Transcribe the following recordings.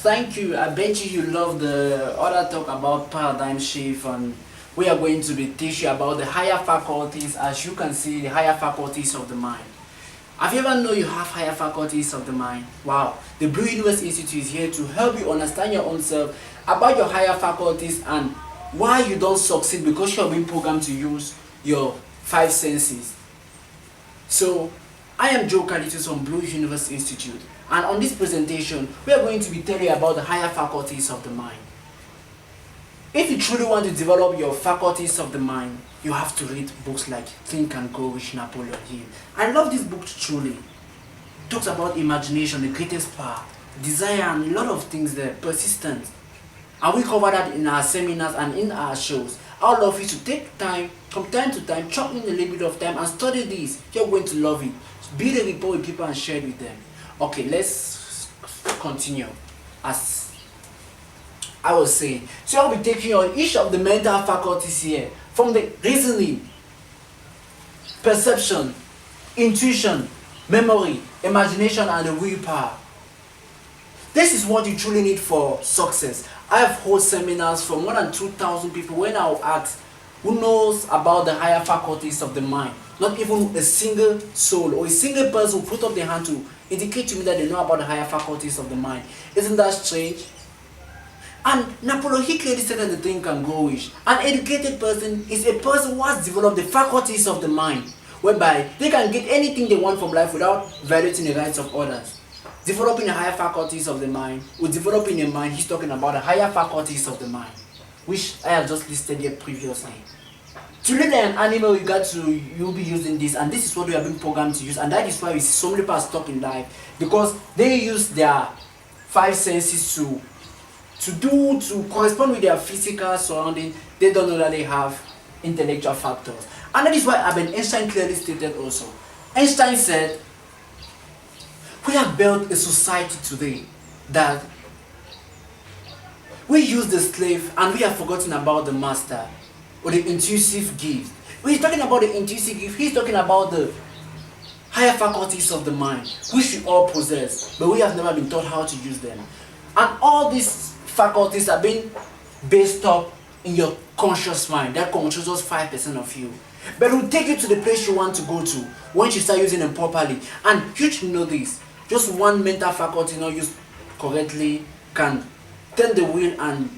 Thank you. I bet you love the other talk about paradigm shift, and we are going to be teaching about the higher faculties. As you can see, the higher faculties of the mind. Have you ever known you have higher faculties of the mind? Wow. The Blue Universe Institute is here to help you understand your own self, about your higher faculties, and why you don't succeed because you're being programmed to use your five senses. So, I am Joe Calitus from Blue Universe Institute, and on this presentation, we are going to be telling you about the higher faculties of the mind. If you truly want to develop your faculties of the mind, you have to read books like Think and Grow with Napoleon Hill. I love this book truly. It talks about imagination, the greatest power, desire, and a lot of things there, persistence. And we cover that in our seminars and in our shows. I would love you to take time, from time to time, chop in a little bit of time and study this. You're going to love it. Build a rapport with people and share it with them. Okay, let's continue. As I was saying, so I'll be taking on each of the mental faculties here, from the reasoning, perception, intuition, memory, imagination, and the willpower. This is what you truly need for success. I have held seminars for more than 2,000 people when I'll ask who knows about the higher faculties of the mind. Not even a single soul or a single person who put up their hand to indicate to me that they know about the higher faculties of the mind. Isn't that strange? And Napoleon Hill clearly said that the thing can go wish. An educated person is a person who has developed the faculties of the mind, whereby they can get anything they want from life without violating the rights of others. Developing the higher faculties of the mind, or developing a mind, he's talking about the higher faculties of the mind, which I have just listed here previously. To live like an animal, you'll be using this, and this is what we have been programmed to use, and that is why we see so many people are stuck in life, because they use their five senses to correspond with their physical surrounding. They don't know that they have intellectual factors. And that is why Albert Einstein clearly stated also. Einstein said, we have built a society today that we use the slave and we have forgotten about the master, or the intuitive gift. When he's talking about the intuitive gift, he's talking about the higher faculties of the mind, which we all possess, but we have never been taught how to use them. And all these faculties are being based up in your conscious mind that controls 5% of you. But it will take you to the place you want to go to once you start using them properly. And you should know this. Just one mental faculty not used correctly can turn the wheel and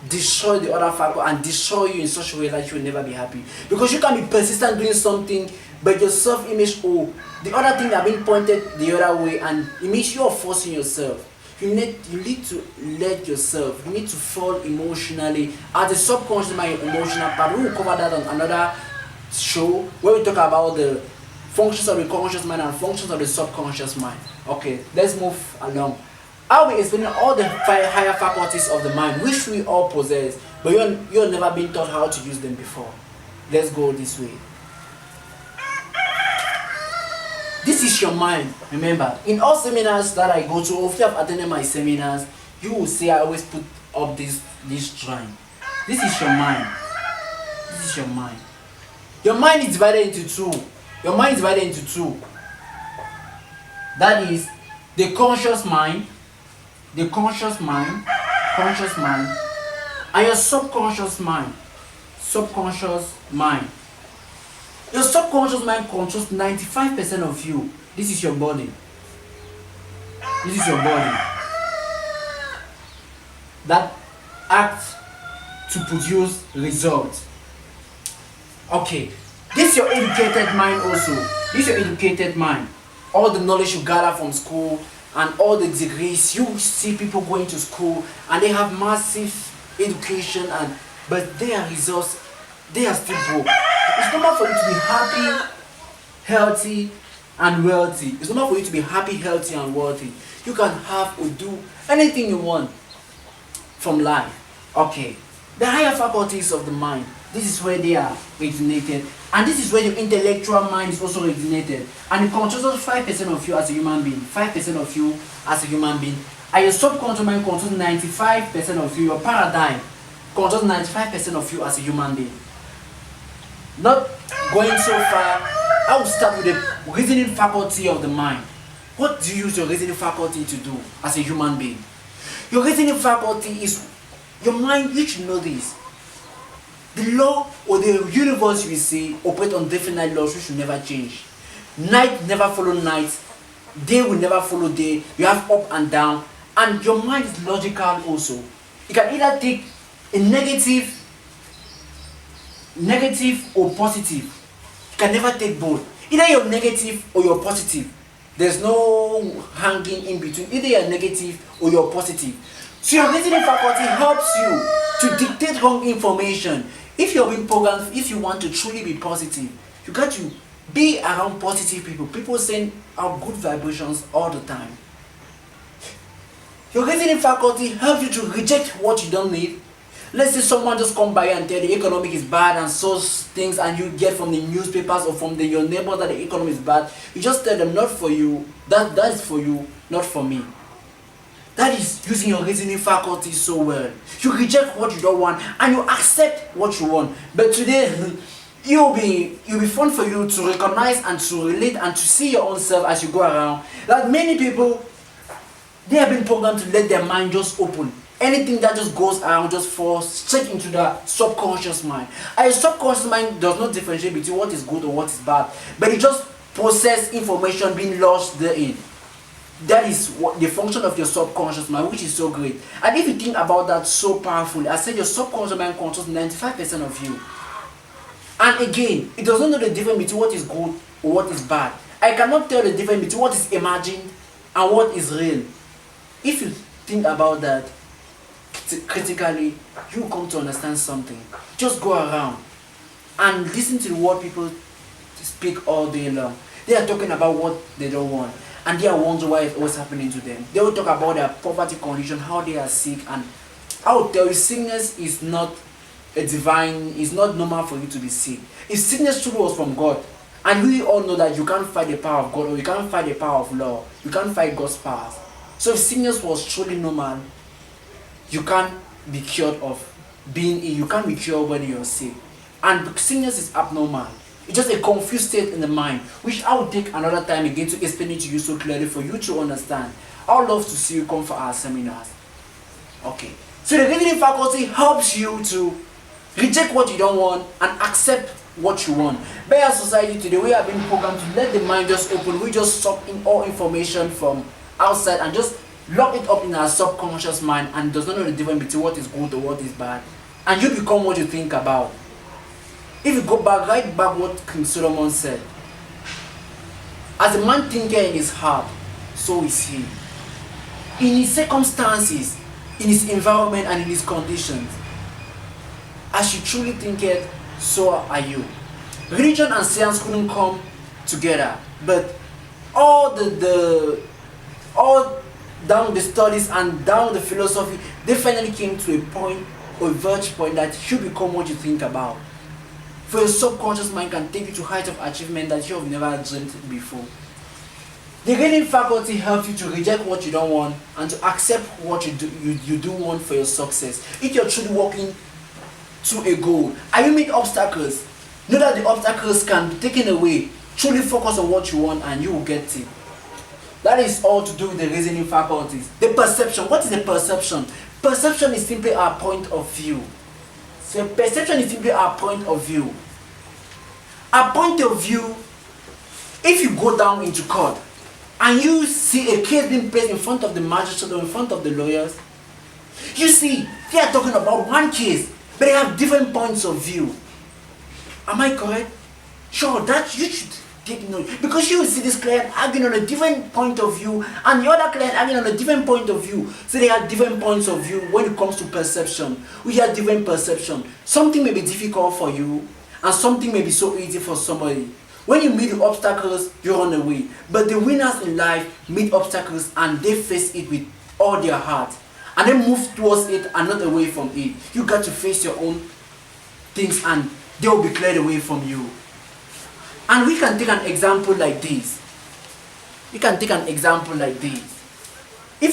destroy the other faculty and destroy you in such a way that you will never be happy. Because you can be persistent doing something, but your self-image or the other thing are being pointed the other way, and it means you are forcing yourself. You need to let yourself, you need to fall emotionally. As a subconscious mind, emotional part, we will cover that on another show where we talk about the functions of the conscious mind and functions of the subconscious mind. Okay, let's move along. I'll be explaining all the higher faculties of the mind, which we all possess, but you've never been taught how to use them before. Let's go this way. This is your mind. Remember, in all seminars that I go to, or if you have attended my seminars, you will see I always put up this drawing. This is your mind. This is your mind. Your mind is divided into two. Your mind is divided into two. That is the conscious mind, and your subconscious mind. Your subconscious mind controls 95% of you. This is your body. This is your body. That acts to produce results. Okay. This is your educated mind also. This is your educated mind. All the knowledge you gather from school and all the degrees. You see people going to school and they have massive education, but their results, they are still broke. It's normal for you to be happy, healthy, and wealthy. It's normal for you to be happy, healthy, and wealthy. You can have or do anything you want from life. Okay. The higher faculties of the mind, this is where they are originated. And this is where your intellectual mind is also originated. And it controls 5% of you as a human being. 5% of you as a human being. And your subconscious mind controls 95% of you. Your paradigm controls 95% of you as a human being. Not going so far, I will start with the reasoning faculty of the mind. What do you use your reasoning faculty to do as a human being? Your reasoning faculty is your mind. You should know this. The law or the universe we see operate on definite laws which will never change. Night never follow night. Day will never follow day. You have up and down. And your mind is logical also. You can either take a negative or positive. You can never take both. Either you're negative or you're positive. There's no hanging in between. Either you're negative or you're positive. So your reasoning faculty helps you to dictate wrong information. If you're being programmed, if you want to truly be positive, you got to be around positive people. People send out good vibrations all the time. Your reasoning faculty helps you to reject what you don't need. Let's say someone just come by and tell the economic is bad and source things, and you get from the newspapers or from your neighbor that the economy is bad. You just tell them, not for you, that is for you, not for me. That is using your reasoning faculty so well. You reject what you don't want and you accept what you want. But today, it'll be fun for you to recognize and to relate and to see your own self as you go around. Like many people, they have been programmed to let their mind just open. Anything that just goes around just falls straight into the subconscious mind. And the subconscious mind does not differentiate between what is good or what is bad, but it just processes information being lost therein. That is what the function of your subconscious mind, which is so great. And if you think about that so powerfully, I said your subconscious mind controls 95% of you. And again, it does not know the difference between what is good or what is bad. I cannot tell the difference between what is imagined and what is real. If you think about that critically, you come to understand something. Just go around and listen to what people speak all day long. They are talking about what they don't want, and they are wondering why it's always happening to them. They will talk about their poverty condition, how they are sick, and I will tell you, sickness is not it's not normal for you to be sick. If sickness truly was from God, and we all know that you can't fight the power of God, or you can't fight the power of law, you can't fight God's power. So if sickness was truly normal, you can't be cured of being ill. You can't be cured when you're sick. And sickness is abnormal. It's just a confused state in the mind, which I will take another time again to explain it to you so clearly for you to understand. I would love to see you come for our seminars. Okay. So the reasoning faculty helps you to reject what you don't want and accept what you want. By our society today, we have been programmed to let the mind just open. We just suck in all information from outside and just lock it up in our subconscious mind, and does not know the difference between what is good or what is bad. And you become what you think about. If you go back, write back what King Solomon said. As a man thinketh in his heart, so is he. In his circumstances, in his environment, and in his conditions, as you truly thinketh, so are you. Religion and science couldn't come together, but all down the studies and down the philosophy, they finally came to a point or a verge point that you become what you think about. For your subconscious mind can take you to heights of achievement that you have never dreamt before. The reading faculty helps you to reject what you don't want and to accept what you do want for your success. If you're truly walking to a goal and you meet obstacles, know that the obstacles can be taken away. Truly focus on what you want and you will get it. That is all to do with the reasoning faculties. The perception. What is a perception? Perception is simply our point of view. So perception is simply our point of view. Our point of view, if you go down into court and you see a case being placed in front of the magistrate or in front of the lawyers, you see they are talking about one case, but they have different points of view. Am I correct? Sure, that you should take note, because you will see this client arguing on a different point of view and the other client arguing on a different point of view. So they have different points of view when it comes to perception. We have different perception. Something may be difficult for you and something may be so easy for somebody. When you meet the obstacles, you run away. But the winners in life meet obstacles and they face it with all their heart and they move towards it and not away from it. You got to face your own things and they will be cleared away from you. And we can take an example like this. If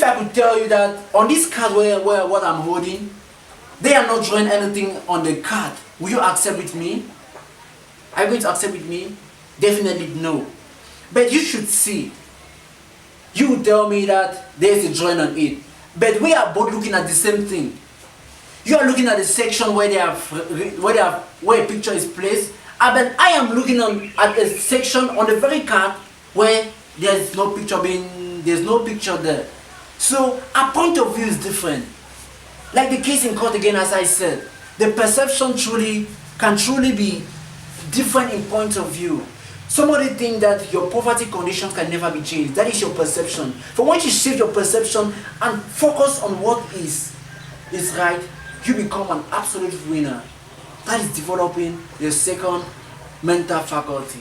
I could tell you that on this card where what I'm holding, they are not drawing anything on the card, will you accept with me? Are you going to accept with me? Definitely no. But you should see. You will tell me that there is a drawing on it. but we are both looking at the same thing. You are looking at the section where where a picture is placed, but I am looking at a section on the very card where there's no picture there. So our point of view is different. Like the case in court again, as I said, the perception can truly be different in point of view. Somebody think that your poverty condition can never be changed. That is your perception. For once you shift your perception and focus on what is right, you become an absolute winner. That is developing your second mental faculty.